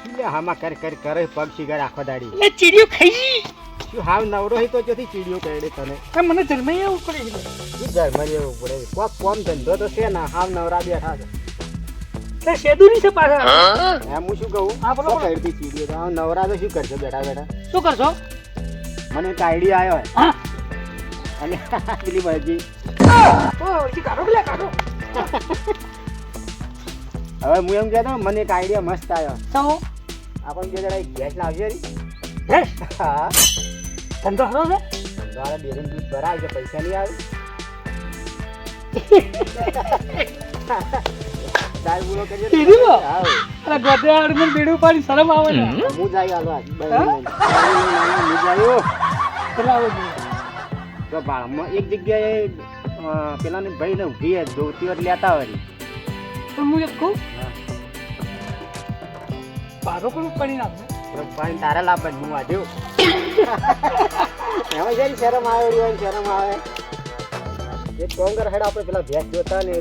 લે હામાં કરે પગ શિગાર આખો દાડી એ ચીડિયો ખાઈ શું હાવ નવરો હઈ તો જોથી ચીડિયો કરડે તને મને જન્માઈ આવું પડે શું ઘરમાં રહેવું પડે કોક કોમ ધંધો તો છે ને હાવ નવરા બેઠા છે તે શેદુરી છે પાછા એમ હું શું કહું હા, બોલો, બોલો. કરતી ચીડિયો તો હાવ નવરા તો શું કરશો બેઠા બેઠા શું કરશો મને એક આઈડિયા આવ્યો હા અને પેલી ભાજી ઓ ઈ કાઢો લે કાઢો હવે હું એમ કહેતો મને એક આઈડિયા મસ્ત આવ્યો તો આપણને બે જણા એક ગેસ લાવશે રી હે હા ધંધો હરો છે દ્વારા બેરીને દૂધ ભરાય છે પૈસા નહીં આવે દાળ બુલો કરીએ તો કીધું હો? આવ. અરે ગોધરા મને બેડું પાડી શરમ આવે ને હું જાય હાલો આજ. હું ચલાવો જાયો. છે તો ભાળમાં એક જગ્યાએ પેલાને ભાઈને ઊભી ધોતી વર લેતા હોય પણ હું એક કહું પારો પણ પડી નાખે પાણી તારા લાભ હું વાંચ્યો એમાં જરી શરમ આવે શરમ આવે એક કોંગર હેડ આપણે પેલા ભેંસ જોતા ને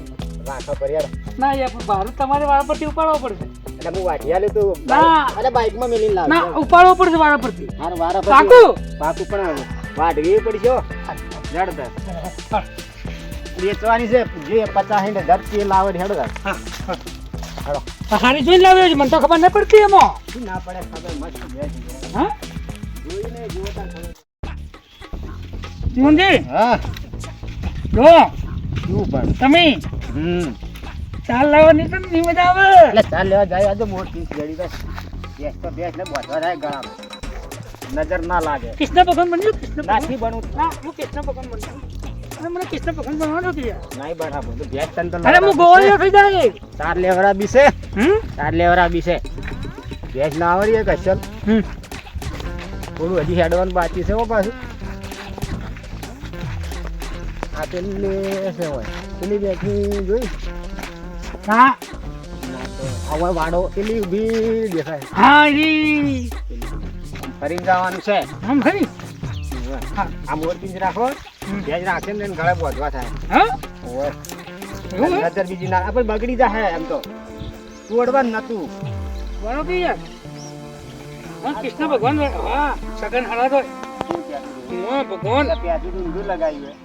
રાખા પર્યાર ના યાર પણ બારું તમારે વાળા પરથી ઉપાડવો પડશે એટલે હું વાઢિયા લેતો ના. અરે બાઇકમાં મેલીને લાવ ના ઉપાડવો પડશે વાળા પરથી મારા વારા પાકું પાકું પણ વાઢવી પડશે જડદર વેચવાની છે જે 50 10 લાવે હેડો હેડો હારી જોઈને લાવ્યો છે મને તો ખબર ન પડતી એમાં શું ના પડે ખબર મસ્ત ભેંસ હા જોઈને જોતા ખબર જીવનજી હા જો શું પણ તમે ચાલ લાવવાની તો નહીં મજા આવે એટલે ચાલ લેવા જાય આજે મોટી ગળી બસ ભેંસ તો ભેંસ ને બોધવા જાય ગળામાં નજર ના લાગે કૃષ્ણ ભગવાન બન્યું કૃષ્ણ નાથી ભગવાન બનવું ના હું કૃષ્ણ ભગવાન બન્યું અરે મને કૃષ્ણ ભગવાન બનવાનો છે યાર નહીં બરાબર તો ભેંસ તન તો અરે હું ગોળીઓ થઈ જાય તાર લેવરા બી છે હમ તાર લેવરા બી છે ભેંસ ના આવડી એક અસલ હમ થોડું હજી હેડવાનું બાકી છે હો પાછું આ પેલી છે હોય પેલી ભેંસની જોઈ હા હવે વાડો પેલી ઊભી દેખાય હા ઈ ફરી જવાનું છે આમ ખરી હા આ મોર પીંજ રાખો ભેંસ રાખે ને એને ગળે બોધવા થાય હા ઓય એવું હે? નજર બીજી ના આપણે બગડી જાય એમ તો તોડવાનું નતું બનો કે યાર હા કૃષ્ણ ભગવાન હા સગન હરા તો હા ભગવાન પ્યાજુ ઊંધું લગાવ્યું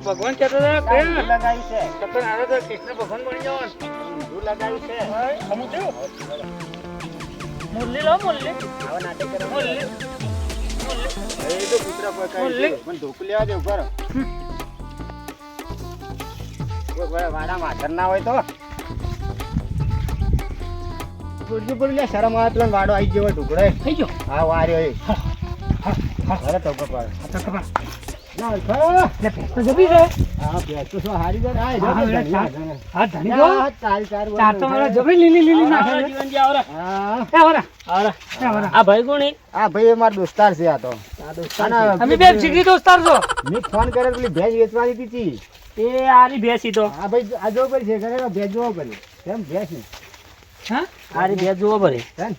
ભગવાન કહેતો હતા કે ઊંધું લગાવ્યું છે સગન હરા તો કૃષ્ણ ભગવાન બની જવાનું ઊંધું લગાવ્યું છે સમું થયું મુરલી લો મુરલી આવા નાટક કરો મુરલી એ તો કૂતરા પકાય છે પણ ધોકું લેવા દે ઉપર કોઈ વાડામાં હાજર ના હોય તો બોલજો બોલ લે શરમ આવે પેલો વાડો આવી ગયો ઢુકડે થઈ ગયો હા વાર્યો એ અરે તો પર ના ખરો લે પેટ તો જબી છે હા પેટ તો શું હારી જાય આ હા, જો હા, ધનિયા. હા ધણી જો ચાર ચાર ચાર તો મારા જબરી લીલી લીલી નાખે છે જીવનજી આવરા હા એ વરા આવરા એ વરા આ ભાઈ કોણ આ ભાઈ મારો દોસ્તાર છે આ તો આના અમે બે જીગરી દોસ્તાર છો મેં ફોન કર્યો પેલી ભેંસ વેચવાની હતી એ આરી ભેસી તો હા ભાઈ આ જોવો પડશે ઘરે ભેંસ જોવો પડે કેમ ભેંસ ને હા આરી ભેસ જોવો પડે હે ને?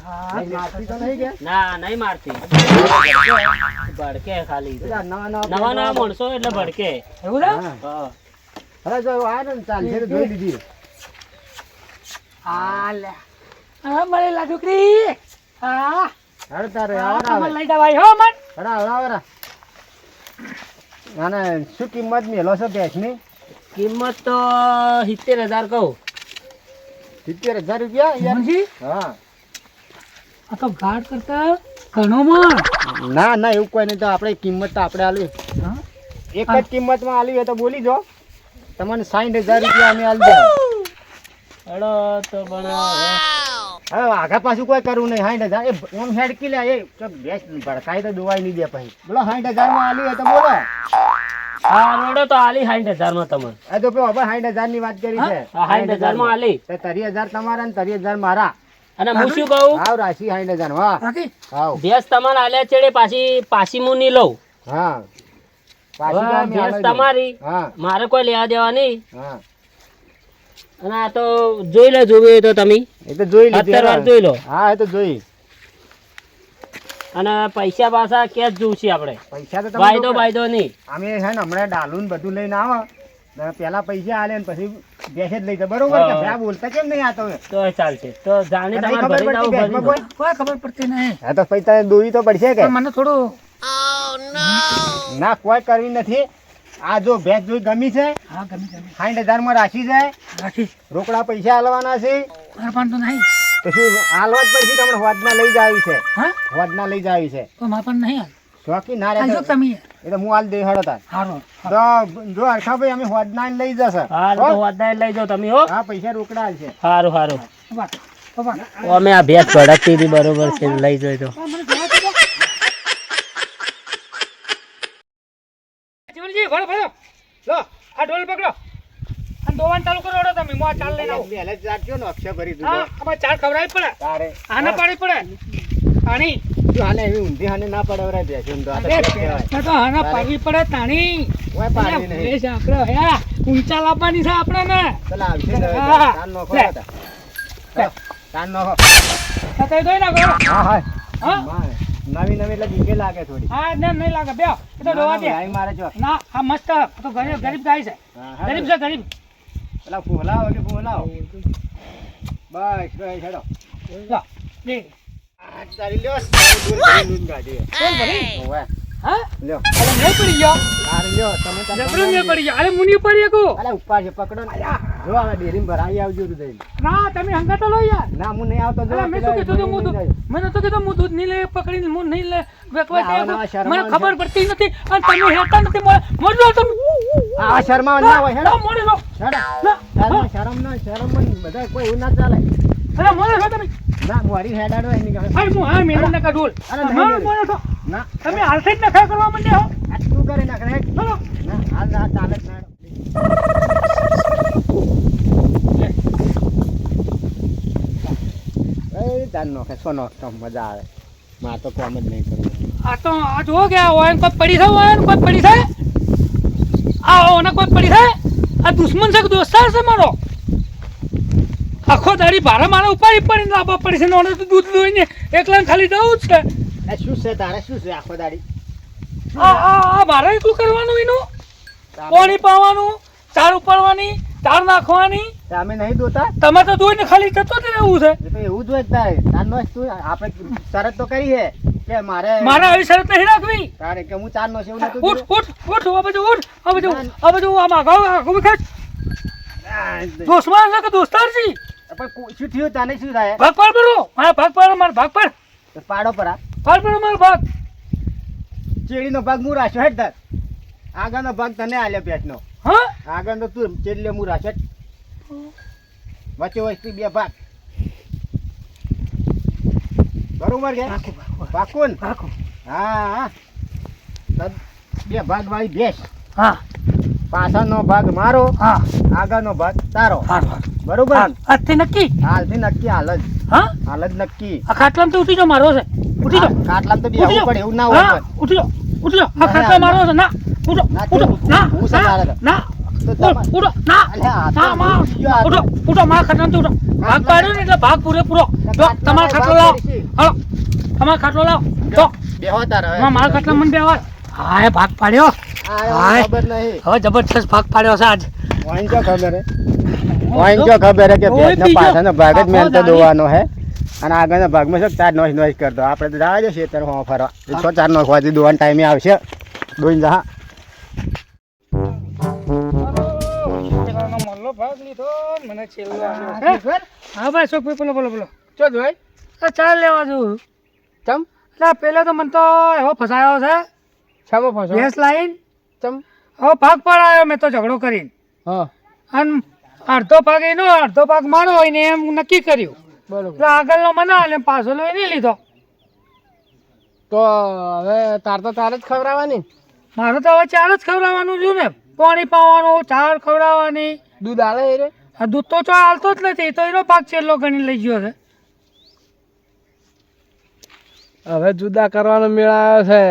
હા ભાઈ મારતી તો નહીં કે ના નહીં મારતી ભડકે ખાલી બધા નવા નવા નવા નવા માણસો એટલે ભડકે એવું છે હા. હા. હવે જો આ ને ચાલશે તો જોઈ લીધી હા લે હા મળે લા છોકરી હા હવે તારે હા આવરા તમે લઈ જવાય હો મન આવરા આને શું કિંમત મેલો છો ભેંસની કિંમત તો 70,000 કહું 70,000 રૂપિયા યાર જીવનજી હા આ તો ગાઢ કરતા ઘણો માં ના ના એવું કોઈ નહીં તો આપણે કિંમત તો આપણે આલી હા એક જ કિંમતમાં આલી હોય તો બોલી જો તમને 60,000 રૂપિયા અમે આલી દે હેડો તો પણ હવે આગા પાછું કોઈ કરવું નહીં 60,000 એ ઓમ હેડકી લે એ તો ભેંસ ભડકાઈ તો દુવાઈ નહીં દે પછી બોલો 60,000 માં આલી હોય તો બોલો હા રેડો તો આલી 60,000 માં તમે આ તો પેલો હવે 60,000 ની વાત કરી છે હા 60,000 માં આલી તો 30,000 તમારા ને 30,000 મારા અને હું શું કહું હાવ રાશિ 60,000 વાહ બાકી હાવ ભેસ તમારે આલ્યા ચેડે પાછી હું નહીં લઉં હા પાછી તો હવે અમે ભેસ આલી દઈએ. તમારી હા મારે કોઈ લેવા દેવા નહીં હા અને આ તો જોઈ લો જોવું હોય તો તમે એ તો જોઈ લીધી 70 વાર જોઈ લો હા એ તો જોઈ અને પૈસા પાછા કેશ જોઉં છે આપણે પૈસા તો તમે વાયદો લોકો- વાયદો નહીં અમે છે ને હમણાં ડાલું ને બધું લઈને આવો પેલા પૈસા આલે ને પછી ભેંસ જ લઈ જાય બરોબર કે હા. આ બોલતા કેમ નહીં આતો તો ચાલશે તો જાણી નહીં તમારે ખબર ભરી પડતી જાવ ભેંસમાં ભરી કોઈ? કોઈ ખબર પડતી નહીં હા તો પછી તને દોવી તો પડશે કે પણ મને થોડું ના કોઈ કરવી નથી આ જો ભેંસ જોઈ ગમી છે હા ગમી ગમી 60,000 માં રાખી જાય રાખી રોકડા પૈસા આલવાના છે મારે પણ તો નહીં તો શું હાલવા જ પડશે તમને હોદના લઈ જાવી છે હા હોદના લઈ જાવી છે તો મારે પણ નહીં શોખી ના હાલ જો રહેતા તમે એ તો હું હાલ દઈ હળો તાર હારો તો જો હરખાભાઈ અમે હોદના લઈ જશે હા તો વાદાય લઈ જાઓ તમે હો હા પૈસા રોકડા છે સારું સારું પપ્પા પપ્પા અમે આ ભેંસ ભડકતી હતી બરોબર છે લઈ જાય તો મને જવા દો જીવનજી ભરો ભરો લો આ ઢોલ પકડો અને દોવાન ચાલુ કરો તમે હું આ ચાલ લઈને આવું પહેલા જ રાખજો ને અક્ષય ભરી હા દીધો અમારે ચાર ખવડાવી પડે તારે આને પાણી પડે પાણી જો આને એવી ઊંધી હાને ના પડવરાય બેસ્યો ને તો આ તો અરે શું કહેવાય? ભેંસને તો આને પાડવી પડે તાણી ઓય પાડવી નહીં. ભેંસ આપણે હે ઊંચા લાવવાની છે આપણે ને ચાલ આવશે ને હવે હા. તાન નોખો લે. હતા. હા, તાન નોખો. સતાઈ દોઈ નાખો હા હા હા માં, નવી નવી એટલે બીકે લાગે થોડી હા ને નહીં લાગે બે એ તો ડોવા દે લાઈ મારે જો ના આ મસ્ત આ તો ગરીબ ગરીબ ગાય છે હા, હા. ગરીબ છે ગરીબ પેલા ફૂલાવો કે ફૂલાવો બસ બસ હેડો લો લે આ તારી લ્યો તારી દૂર કરી દૂધ કાઢી બોલ ભરી ઓવે હા લ્યો અરે નહીં પડી ગયો તારી લ્યો તમે તાર જબરું નહીં પડી ગયો અરે મુની પડી ગયો અલે ઉપર છે પકડો ને જો હવે ડેરીમાં ભરાઈ આવજો રુદઈ ના તમે હંગાતો લો યાર ના હું નહીં આવતો જો અરે મેં શું કીધું તું હું દૂધ મને તો કીધું હું દૂધ નહીં લે પકડીને હું નહીં લે વેકવા ના, આવા નવા શરમાળ મને ખબર પડતી નથી અને તમે હેતા નથી મોડો તમે આ શર્મા ના હોય હેડો મોડો છો હેડો ના, તારમાં શરમ માં બધા કોઈ એવું ના ચાલે અરે મોડો છો તમે ના મારી હેડાડો એની ગામે અરે હું હા મેં નકા ડોલ અરે નહીં મારો ડોલ. મોડો છો ના તમે હાલથી જ નખા કરવા માંડ્યા હો આ તું કરી નાખ રે ચલો ના હાલ ના ચાલે જ ના એ તાર નોખે સો નોખતો મજા આવે માં તો કોમ જ નહીં કરવું આ તો આ જો ગયા હોય કોઈ પડી છે હોય કોઈ પડી છે આ ઓને કોઈ પડી છે આ દુશ્મન છે કે દોસ્તાર છે મારો આખો દાડી ભારે મારે ઉપાડી પડીને લાવવા પડી છે ને ઓને તો દૂધ દોઈને એકલાને ખાલી દઉં જ છે એ શું છે તારે શું છે આખો દાડી આ મારે એટલું કરવાનું એનું પાણી પાવાનું ચાર ઉપાડવાની ચાર નાખવાની અમે નહીં દોતા તમે તો દોઈને ખાલી જતો જ રહેવું છે એ તો એવું જ હોય તારે તાર નો તું આપણે શરત તો કરી છે કે મારે મારે આવી શરત નહીં રાખવી તારે કે હું ચાર નો છે એવું નતું ઉઠ ઉઠ ઉઠ આ બાજુ ઉઠ આ બાજુ આમ આગળ ખેંચ કીધું? દોસ્તમાન છે કે દોસ્તાર છે પણ શું થયું તને શું થાય ભાગ પાડ પડો મારા ભાગ પાડ મારા ભાગ પાડ તો પાડો પરા પાડ પડો મારો ભાગ ચેડીનો ભાગ હું રાખ્યો હેડ તાર આગળનો ભાગ તને આલ્યો પેટનો હા આગળનો તું ચેડલે હું રાખ્યો વચ્ચે વચ્ચે બે ભાગ બરોબર કે પાકું ને? ભાગો હા હા તો બે ભાગ વાળી ભેંસ હા પાછળનો ભાગ મારો હા આગળનો ભાગ તારો હાર હાર બરોબર ને? આજથી નક્કી હાલથી નક્કી હાલ જ હા નક્કી આ ખાટલામાં તો ઉઠી જાઓ મારો છે ઉઠી જાઓ કાટલામાં તો ઉઠી બેહવું જાઓ પડે એવું ના હોય હા પણ. ઉઠી જાઓ ઉઠી જાઓ આ ના, ખાટલા ના, મારો છે ના ઉઠો ના, ઉઠો તું ના હું સજાડે તો. ના તો ઉઠો તમારે- ઉઠો ના અલ્યા, આ તો ના માં ઉઠી ગયો આ તો. ઉઠો ઉઠો મારા ખાટલામાં ઉઠો ભાગ પાડ્યો ને એટલે ભાગ પૂરેપૂરો જો તમારો ખાટલો લાવો હાલો તમારો ખાટલો લાવો જો બેહો તાર હવે. મારા ખાટલા મને બેવા હા ભાગ પાડ્યો આ હવે હાય. ખબર નહીં હવે જબરદસ્ત ભાગ પાડ્યો છે આજ વાઈન જો ખબર હે વાઈન જો ખબર હે કે ઓય ભેંસનો બીજો. પાછળનો ભાગ જ આખો મેલ તો દાડી. દોવાનો હે અને આગળના ભાગમાં શું તાર નોઈસ નોઈસ કરતો આપણે તો જવા જશે ખેતર હોવા ફરવા એ છ ચાર નોખવાથી દોવાનો ટાઈમે આવશે દોઈને જા હા ભાઈ શોખ ભાઈ બોલો બોલો બોલો ચો જોઈ ચાલ લેવા જવું ચમ એટલે પેલા તો મને તો એવો ફસાયો છે છામો ફસો ભેંસ લાઈન ચમ હવે ભાગ પડાયો મેં તો ઝઘડો કરીને હા અને અડધો ભાગ એનો અડધો ભાગ મારો હોય ને એમ નક્કી કર્યું બરોબર એટલે આગળનો મને એટલે પાછળનો એને લીધો તો હવે તાર તો તારે જ ખવડાવવાની મારે તો હવે ચાર જ ખવડાવવાનું છું ને પાણી પાવાનું ચાર ખવડાવવાની દૂધ આલે એ રે આ દૂધ તો ચો હાલતો જ નથી તો એનો ભાગ છેલ્લો ગણી લઈ ગયો છે હવે જુદા કરવાનો મેળાયો છે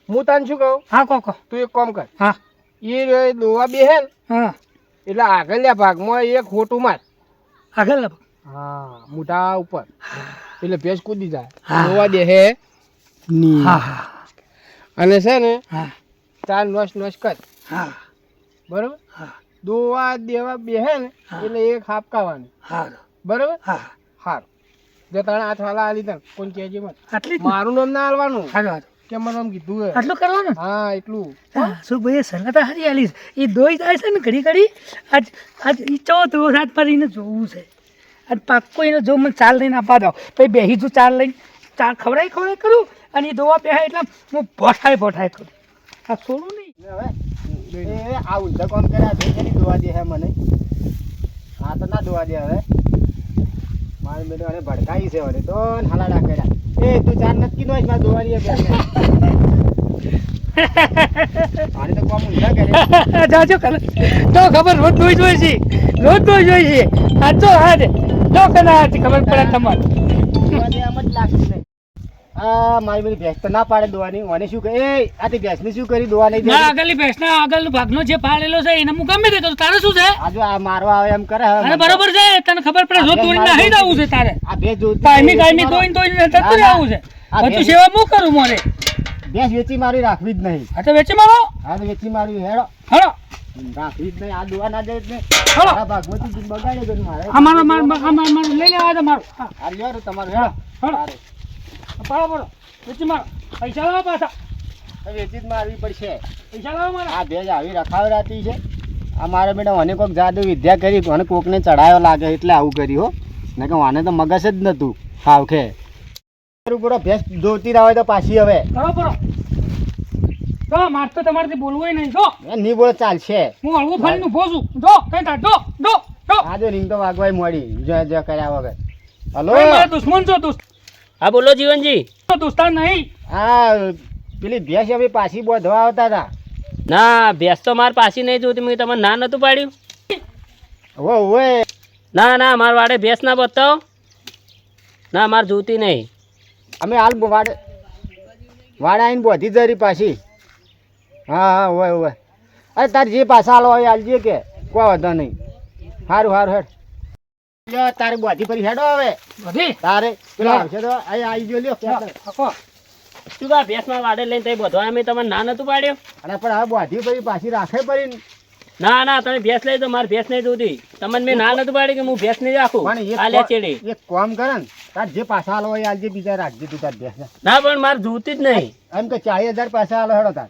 હું તને શું કહું હા કોકો તું એક કામ કર હા એ દોવા બેહે ને હા એટલે આગળના ભાગમાં એક ખોટું માર આગળ લાવો. હા મોટા ઉપર એટલે ભેંસ કૂદી જાય હા. દોવા બેહે ની હા હા અને છે ને હા ચાર નોશ નોશ કર હા બરોબર હા દોવા દેવા બેહે ને હા. એટલે એક હાપકાવાની હારું બરોબર હા હાર જો તાણે હાથ હાલા આલી તને કોણ કહેજે મત આટલી જ ને? મારું નામ ના આલવાનું હારું હારું કે મને આમ કીધું હે આટલું કરવાનું હા એટલું શું ભાઈ સલાહ તો હારી આલીશ એ દોઈ જાય છે ને ઘડી ઘડી આજ આજ ઈ ચોથ રાત પર એને જોવું છે આજ પાક્કો એને જો મને ચાલ લઈને આપવા દો પછી બેસી છું ચાલ લઈને ચાલ ખવડાય કરું અને એ દોવા બેહાય એટલે હું ભોઠાય કરું આ છોડું નહીં હવે એ આ ઊંધા કામ કર્યા છે એની દોવા દે હે મને હા તો ના દોવા દે હવે મારી બેટો અને ભડકાઈ છે હવે તો હાલાડા કર્યા એ તું ચાર નક્કી નો મારે દોવાની આને તો કામ ઊંધા કરે જાજો કર તો ખબર રોજ દોઈ જોઈ છે રોજ દોઈ જોઈ છે આ તો હાજ તો કના આજ ખબર પડે તમારે દોવા દે આમ જ લાગતું નહીં આ મારી બધી ભેંસ તો ના પાડે દોવાની મને શું કહે એ આ તે ભેંસને શું કરી દોવા નહીં ના દે આગળની ભેંસના આગળનો ભાગનો જે પાડેલો છે એને હું ગમે તે કરું તારે શું છે આ જો આ મારવા આવે એમ કરે હવે અરે બરોબર છે તને ખબર પડે રોજ દોડીને નાહી જવું છે તારે આ ભેંસ જોતી કાયમી દોઈને જતું રહેવું છે આ પછી ભેંસ- સેવા હું કરું મોરે ભેંસ વેચી મારી રાખવી જ નહીં આ તો વેચી મારો હા તો વેચી મારી હેડો હલો રાખવી જ નહીં આ દોવા ના દે જ નહીં હલો આ ભાગવતી બગાડે ગયું મારે અમારો લઈ લેવા દે મારું હા આ લ્યો રે તમારું હેડો હલો સારું. પાડો વેચી મારો પૈસા લાવો પાછા હવે વેચી જ મારવી પડશે પૈસા લાવો મારા આ ભેજ આવી રખાવરાતી છે આ મારે બેટા મને કોઈક જાદુ વિદ્યા કરી મને કોકને ચડાયો લાગે એટલે આવું કર્યું હો ને કે મને તો મગજ જ નતું ખાવખે પૂરો ભેંસ દોડતી રહે તો પાછી હવે બરોબર તો માર તો તમારાથી બોલવું નહીં જો એ નહીં બોલો ચાલશે હું હળવું ફરીને ઊભો છું જો કઈ તાર જો આ જો રીંગ તો વાગવાય મોડી જો કર્યા વગર હલો ભાઈ મારા દુશ્મન છો હા બોલો જીવનજી દોસ્તાર નહીં આ પેલી ભેંસ હવે પાછી બોધવા આવતા હતા ના ભેંસ તો માર પાછી નહીં જોતી મેં તમને ના નતું પાડ્યું ઓવે ના ના માર વાડે ભેંસ ના બતાવો ના માર જોતી નહીં અમે હાલ વાડે આવીને બોધી જરી પાછી હા ઓવે અરે તાર જે પાછા હાલો હોય હાલજે કે કોઈ વાંધો નહીં સારું હેડ લ્યો તારે બોધી ફરી હેડો હવે બધી તારે પેલા આવશે તો અહીં આવી ગયો લ્યો હકો શું કા ભેંસ માં વાડે લઈને તઈ બધો મેં તમને ના નતું પાડ્યું અને પણ હવે બોધી ફરી પાછી રાખે પડી ના ના તમે ભેંસ લઈ દો મારે ભેંસ નહીં જોતી તમને મેં ના નતું પાડ્યું કે હું ભેંસ નહીં રાખું પણ આલ્યા ચેડી એક કામ કરે ને તાર જે પાછા હાલો હોય હાલજે બીજા રાખજે તું તાર ભેંસ ના પણ મારે જોતી જ નહીં એમ કે 40,000 પાછા હાલો હેડો તાર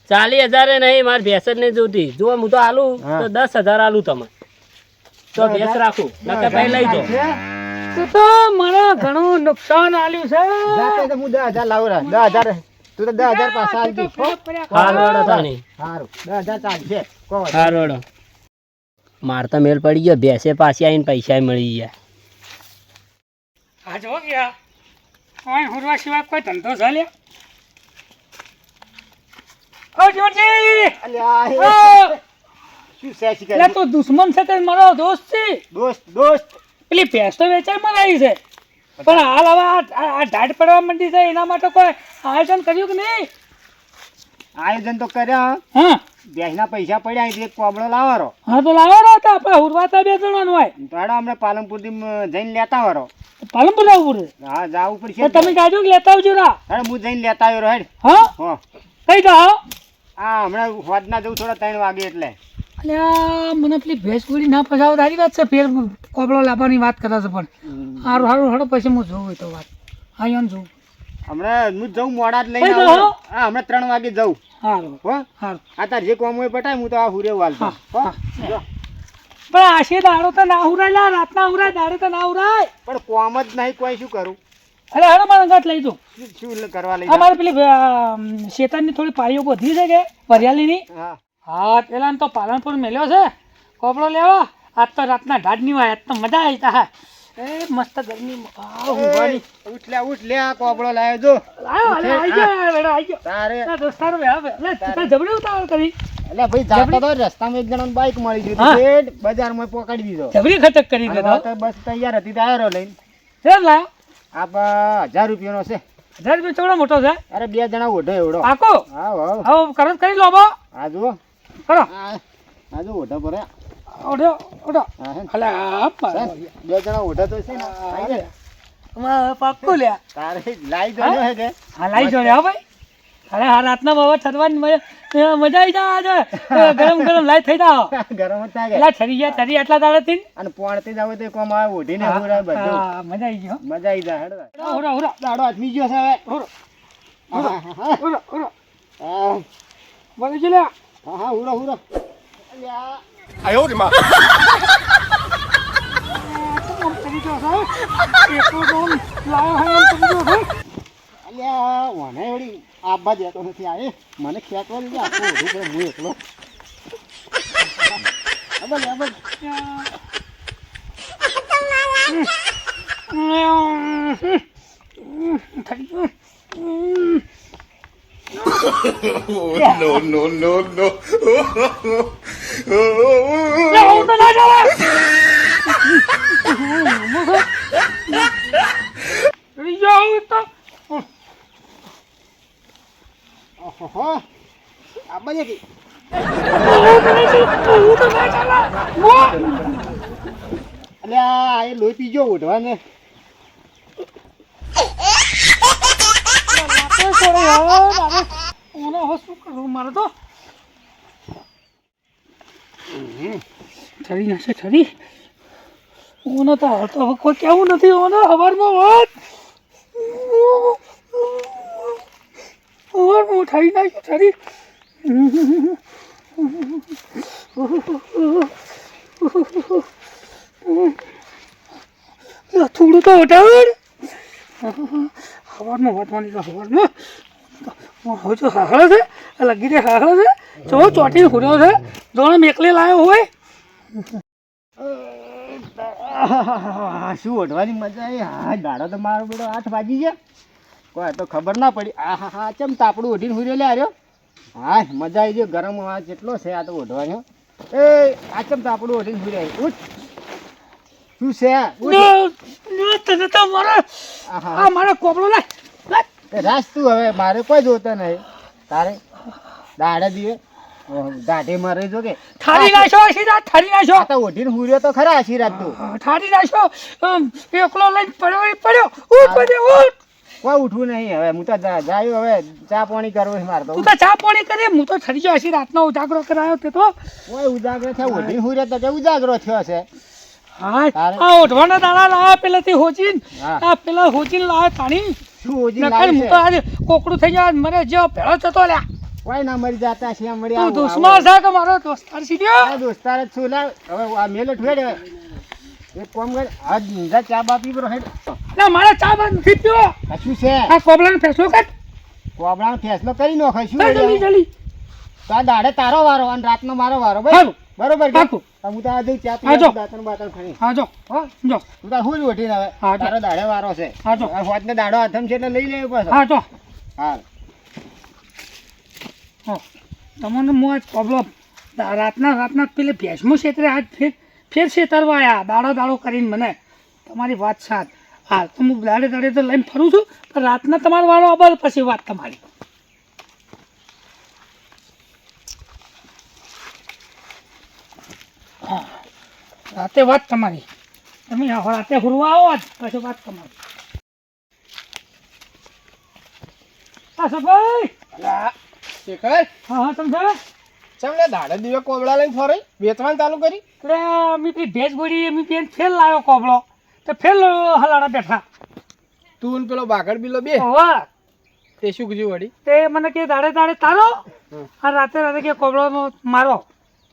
40,000 નહીં મારે ભેંસ જ નહીં જોતી જો હું તો આલું હા. તો 10,000 આલું તમે તો ભેંસ રાખું નકર તઈ લઈ જાઓ તું તો મને ઘણું નુકસાન આલ્યું છે જાતે તો હું 10,000 લાવું રા 10,000 તું તો 10,000 પાછા હાલજી હારું હેડો તાણી સારું 10,000 ચાલશે કોઈ વાંધો હારું હેડો માર તો મેલ પડી ગયો ભેંસે પાછી આવીને પૈસા મળી ગયા આ જો ગયા ઓય હુરવા સિવાય કોઈ ધંધો ચાલ્યા ઓ જોરજી નહીં. અલ્યા, એ ઓ શું છે શિકાર? એટલે તો દુશ્મન છે કે મારો દોસ્ત છે દોસ્ત પેલી ભેંસ તો વેચાઈ માં આવી છે પણ હાલ હવે આ ઢાઢ પડવા માંડી છે એના માટે કોઈ આયોજન કર્યું કે નહીં આયોજન તો કર્યા હા ભેંસના પૈસા પડ્યા એટલે એક કોબળો લાવવાનો હા તો લાવો ને તો આપણે હુરવાતા બે જણાનું હોય તો હેડો અમને પાલનપુરથી જઈને લેતા વારો પાલનપુર આવવું પડે હા જાવું પડશે તો તમે કાજુ લેતા આવજો રા હેડ હું જઈને લેતા આવ્યો હેડ હા હો કઈ જાઓ હા હમણાં હોદના જવું થોડા 3 વાગે એટલે અલ્યા મને પેલી ભેંસ પૂરી ના પસાવ તારી વાત છે ફેર કોબળો લાવવાની વાત કરે છે પણ સારું સારું હડો પછી હું જોઉં તો વાત અહીંયા જોઉં હમણાં હું જઉં મોડા જ લઈને કઈ આવું જાઓ? હા હમણાં 3 વાગે જઉં સારું હો સારું આ તાર જે કોમ હોય પટાય હું તો આ હુરે વાલતો હો જો. પણ આશે દાડો તો ના ઉરાય લા રાતના ઉરાય દાડે તો ના ઉરાય પણ કોમ જ નહીં કોઈ શું કરું અરે હડો મારા ગાંઠ લઈ જાઉં શું કરવા લઈ અમારે પેલી શેતાનની થોડી પાળીઓ બધી છે કે વરિયાળીની હા હા પેલા તો પાલનપુર મેલ્યો છે કોપડો લેવા આજ તો રાતના ઢાઢની હોય આજ તો મજા આવી તા એ મસ્ત ગરમી ઊંઘવાની ઉઠ લે આ કોબળો લાવ્યો જો આવી ગયો તારે દોસ્તારો જબડી ઉતાવળ કરી એટલે ભાઈ જાતો તો રસ્તામાં એક જણાને બાઈક મળી ગયું હા. તે બજારમાં પકડી દીધો જબડી ખટક કરી અને દેતો તો બસ તૈયાર હતી તારો લઈને ફેર લાયો આ 1000 રૂપિયાનો છે 1000 રૂપિયા ચોડો મોટો છે અરે 2 જણા ઓઢો એવડો પાકો હા વાવ હવે કરત કરી લો બો આ જુઓ કરો આ જો ઓઢો પર ઓઢો ઓઢો હા હે. અલે આ છે ને? 2 જણા ઓઢો તો છે ને આઈ જાય. પાક્કો લ્યા તારે લાઈ ગયો હે કે હા લાઈ જોડે હા ભાઈ અરે હા રાતના બાબા ઠરવાની મજા આવી જાય આજે ગરમ ગરમ લાઈટ થઈ જાઓ ગરમ જ થાય એટલે ઠરી ગયા ઠરી આટલા દાડાથી અને પોણથી જાવ તો કોમ આવે ઓઢીને હુરાય બધું હા મજા આવી ગયો મજા આવી જાય હેડો હોરા હોરા દાડો હાથમી ગયો છે હવે હોરા હોરા હોરા હા બોલે છે લે હા હુરો હુરો અલ્યા અલ્યા મને એવડી આબા જતો નથી આ મને ખેંચવા લીધે આખું ઓઢું પડે હું એકલો અબલ અબલ ઓહો આબા જતી અલ્યા આ લોહી પીજો ઉઠવાને મારે તો ઠરી નાશે ઠરી ઓનો તો હાલ તો હવે કોઈ કેવું નથી ઓનો હવારમાં વાત હવારમાં ઠરી નાખ્યું ઠરી થોડું તો ઉઠાવડ હવારમાં વાંચવાની તો હવારમાં હવે જો હાહળે છે લગી દે હાહળે છે જો ચોટીને ખુર્યો છે જોણે મેકલે લાવ્યો હોય શું ઓઢવાની મજા આવી હા દાડો તો મારો બેડો 8 વાગી ગયા કોઈ તો ખબર ના પડી આ હા હા ચમ તાપડું ઓઢીને હુર્યો લે આવ્યો હા મજા આવી ગયો ગરમ આ કેટલો છે આ તો ઓઢવાનો એ આ ચમ તાપડું ઓઢીને હુર્યો ઉઠ શું છે તને તો મારા આ મારા કોપડો લાય રાસ તું હવે મારે કોઈ જોતા નહીં તારે દાડે દીવે દાઢે મારે જો કે થાળી નાખો આશીર્વાદ થાળી નાખો આ તો ઓઢીને હુર્યો તો ખરા આશીર્વાદ તું થાળી નાખો એકલો લઈને પડ્યો ઉઠ ઉઠ કોઈ ઉઠવું નહીં હવે હું તો જાયું હવે ચા પાણી કરવો છે મારે તો તું તો ચા પાણી કરે હું તો ઠરી ગયો હશે રાતનો ઉજાગરો કરાયો તે તો કોઈ ઉજાગરો છે ઓઢીને હુર્યો તો કે ઉજાગરો થયો છે હા આ ઓઢવાના દાણા લાયા પેલાથી હોચીન હા. આ પેલા હોચીન લાયા તાણી શું ઓજી નકર લાવી હું છે તો આજે કોકડું થઈ જાય મરે જો પેલો જતો લ્યા કોઈ ના મરી જાતા છે મળી તું આવું દુશ્મન છે કે મારો દોસ્તાર સીડ્યો આ દોસ્તાર જ છું લાવ હવે આ મેલ ઠેડ એક કામ કર આ નિંદા ચા બાપી બ્રો હેડ ના મારે ચા બંધ નથી પીવો કશું છે આ કોબલાનો ફેસલો કર કોબરાનો ફેસલો કરી નાખો શું જલ્દી જલ્દી તો આ દાડે તારો વારો અને રાતનો મારો વારો હારું. બરોબર કે પાકું. હું તો આજે ચા હા, જો. પી દાતણ બાતણ ખાઈ હા જો હો જો તું તો હું જ ઉઠીને હવે હા, જો. તારો દાડે વારો છે હા, જો. હોજને દાડો હાથમ છે એટલે લઈ લેવો પાછો હા જો હા હા તમને હું આજ પ્રોબ્લેમ રાતના પેલે ભેંસમાં ક્ષેત્રે આજ ફેર છેતરવા આવ્યા દાડો કરીને મને તમારી વાત સાથ હા તો હું દાડે તો લઈને ફરું છું પણ રાતના તમારો વારો આબર પછી વાત તમારી હા રાતે વાત તમારી તમે રાતે ફરવા આવો આજ પછી વાત તમારી હા સભાઈ શેખર હા હા સમજાવે ચમ દાડે દીવે કોબળા લઈને ફરે વેચવાનું ચાલુ કરી એટલે અમે પેલી ભેંસ બોડી અમે પેન ફેલ લાવ્યો કોબળો તો ફેલ હલાડા બેઠા તું ને પેલો બાગડ બિલો બે હોવા તે શું કીધું વળી તે મને કે દાડે તારો આ રાતે કે કોબળો મારો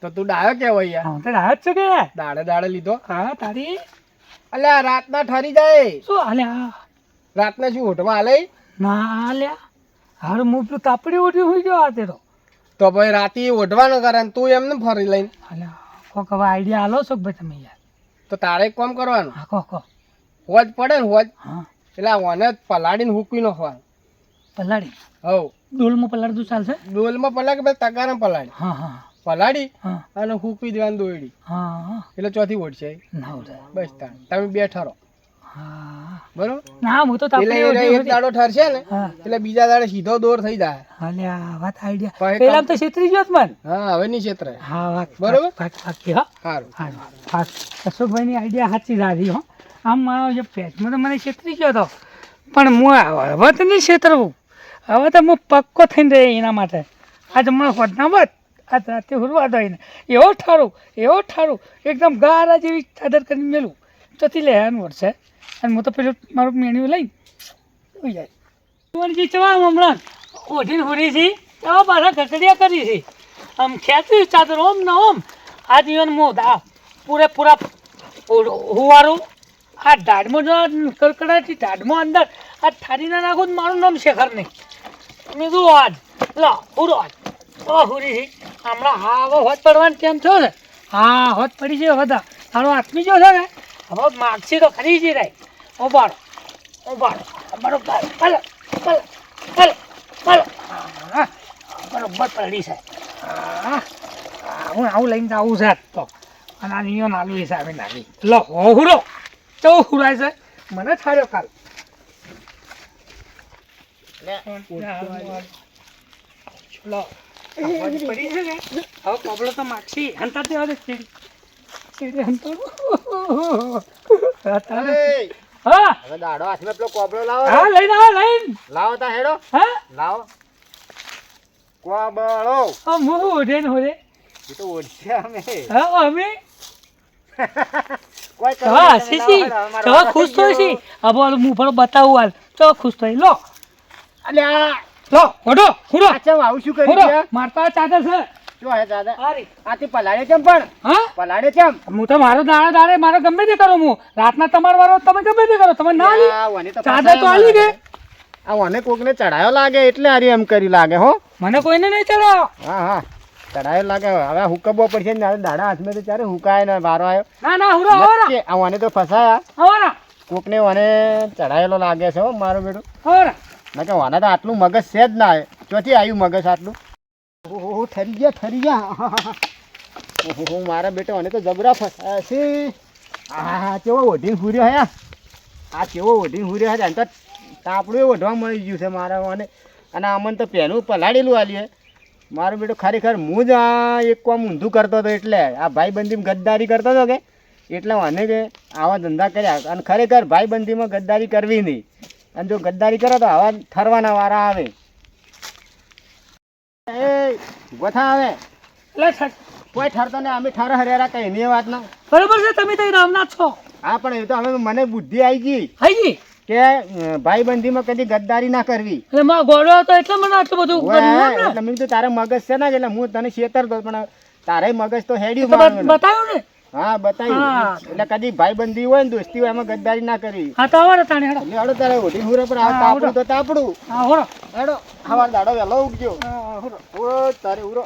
તો તું ડાયો કેવાય યાર હા તે દાડે જ છે કે દાડે લીધો હા તારી અલ્યા રાતના ઠરી જાય શું હાલ્યા રાતના શું હોટમાં હાલે ના હાલ્યા હારું હું પેલું તાપડી ઉઠી હોઈ ગયો આ તેરો તો ભાઈ રાતે ઓઢવાનો કરે ને તું એમને ફરી લઈને હાલ્યા કોક હવે આઈડિયા હાલો છો કે ભાઈ તમે યાર તો તારે એક કામ કરવાનું હા કહો હોજ પડે ને હોજ હા એટલે ઓને પલાડીને હૂકવી નાખવાનું પલાડી હવ ડોલમાં પલાડતું ચાલશે ડોલમાં પલાડ કે પછી તગારામાં પલાડી હા હા પલાડી હા અને હૂકવી દેવાની દોયડી હા હા એટલે ચોથી ઓઢશે ના ઉઠે બસ તાર તમે બે ઠરો હા બરોબર ના હું તો એટલે તાપડી એને ઉઠી એક દાડો ઠરશે ને હા એટલે બીજા દાડે સીધો દોર થઈ જાય હાલ્યા વાત આઈડિયા પણ એક પેલા તો છેતરી ગયો મન હા હવે નહીં ક્ષેત્ર હા વાત બરોબર? વાત સાચી હા સારું હા હા અશોકભાઈની આઈડિયા સાચી સારી હો આમ મારો જે પેચમાં તો મને છેતરી ગયો હતો પણ હું હવે તો નહીં છેતરવું હવે તો હું પક્કો થઈને રહે એના માટે આજ હમણાં હોદના વધ આજ રાતે હુરવા દઈને એવો ઠારું એકદમ ગારા જેવી ચાદર કરીને મેલું તોથી લેવાનું વળશે અને હું તો પેલું મારું મેન્યુ લઈને સુઈ જાય તુવરજી ચવા હમણાં ઓઢીને હુરી છે એવા પાછા ઘટડિયા કરી છે આમ ખેંચી ચાદર ઓમ ને ઓમ આ જીવન હું પૂરેપૂરા હુવારું આ ઢાઢમાં જો કડકડાટી ઢાઢમાં અંદર આ ઠારીને નાખું તો મારું નામ શેખર નહીં મેં જુઓ આજ લો હુરો આજ તો હુરી છે હમણાં હા હવે હોત પડવાનું કેમ છો ને હા હોત પડી છે બધા તારો આત્મી જો છે ને હવે માગશી તો ખરી જ રહી ઉભાડો બરોબર હા બરોબર પડી છે હા હું આવું લઈને આવું છે તો અને આ નિયો નાલું હિસાબે નાલી લો હુરો તો હુરાય છે મને છાડ્યો કાલ લો પડી છે ને હવે કપડો તો માગશી હંતાતી હવે ચીડી હંતાડું હા હવે દાડો હાથમાં પેલો કોબળો લાવો હા લઈને લાવો તા હેડો હા લાવો કોબળો હું ઓઢે ને હોરે એ તો ઓઢશે અમે હા અમે કોઈ કરો હા નહીં, સીસી લાવો, લાવો, તો મારો ખુશ હાથ તો થઈ છે હવે હું પણ બતાવું હાલ તો ખુશ થઈ લો અલે આ લો ઓઢો હુરો પાછા આવું શું કરી હુરો છે મારતા ચાદર છે શું હે દાદા હારી આથી પલાળે કેમ પણ હા પલાળે કેમ હું તો મારો દાડે મારો ગમે તે કરું હું રાતના તમારો વારો તમે ગમે તે કરો તમે ના લી આ વને તો ચાદર તો આલી કે આ વને કોકને ચડાયો લાગે એટલે હારી એમ કરી લાગે હો મને કોઈને નહીં ચડાવો હા ચડાયો લાગે હવે હુકબો પડશે ને દાડા હાથમાં તો ચારે હુકાય ને વારો આવ્યો ના હુરો હોરા નક્કી આ વને તો ફસાયા હોરા કોકને વને ચડાયેલો લાગે છે હો મારું બેટું હોરા ના કે વાના તો આટલું મગજ છે જ ના ચોથી આવ્યું મગજ આટલું ઓહો થરી ગયા ઓહો મારા બેટો અને તો જબરા ફસાયા છે આ કેવો ઓઢીને ફૂર્યો હે આ કેવો ઓઢીને ફૂર્યો હે તો તાપડું ઓઢવા મળી ગયું છે મારા અને આમને તો પેનું પલાળેલું આલ્યું મારો બેટો ખરેખર હું જ આ એક કામ ઊંધું કરતો હતો એટલે આ ભાઈબંધીમાં ગદ્દારી કરતો હતો કે એટલે મને કે આવા ધંધા કર્યા અને ખરેખર ભાઈબંધીમાં ગદ્દારી કરવી નહીં અને જો ગદ્દારી કરો તો આવા ઠરવાના વારા આવે એ ગોથા આવે એટલે કોઈ ઠરતો ને અમે ઠર હરેરા કઈ નહીં વાત ના બરોબર છે તમે તો રામનાથ છો હા પણ એ તો હવે મને બુદ્ધિ આવી ગઈ હાઈજી કે ભાઈબંધીમાં કદી ગદ્દારી ના કરવી એટલે માં ગોળો હતો એટલે મને આટલું બધું ઓય, કર્યું ને એટલે મેં કીધું તારે મગજ છે ને એટલે હું તને છેતરતો પણ તારે મગજ તો હેડ્યું તો મારું. બતાવ્યું ને હા બતાવ્યું હા. એટલે કદી ભાઈબંધી હોય ને દોસ્તી હોય એમાં ગદ્દારી ના કરવી હા તો આવો તાણે હેડો એટલે હેડો તારે ઓઢી હુરે પર હા, તાપડું તો તાપડું હા હોરો હેડો હવાર દાડો વહેલો ઉગજો હા હોરો ઓ તારે ઉરો